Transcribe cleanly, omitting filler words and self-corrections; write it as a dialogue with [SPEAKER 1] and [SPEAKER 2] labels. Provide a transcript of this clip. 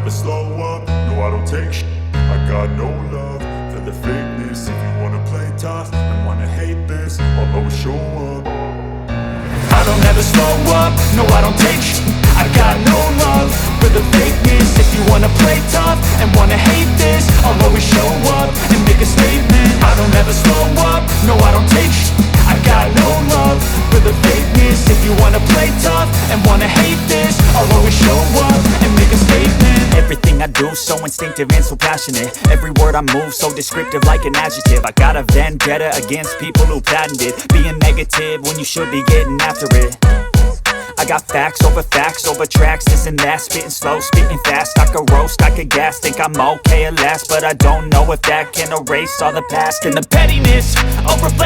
[SPEAKER 1] never slow up, no I don't take shit. I got no love for the fakeness. If you wanna play tough and wanna hate this, I'll always show up. I don't ever slow up, no I don't take shit. I got no love for the fakeness. If you wanna play tough and wanna hate this, I'll always show up and make a statement. I don't ever slow up, no I don't take shit. I got no love for the fakeness. If you wanna play tough and wanna hate this, I'll always show up and make a statement.
[SPEAKER 2] Everything I do so instinctive and so passionate. Every word I move so descriptive like an adjective. I got a vendetta against people who patented being negative when you should be getting after it. I got facts over tracks, this and that. Spitting slow, spitting fast. I could roast, I could gas. Think I'm okay at last, but I don't know if that can erase all the past. And the pettiness of reflection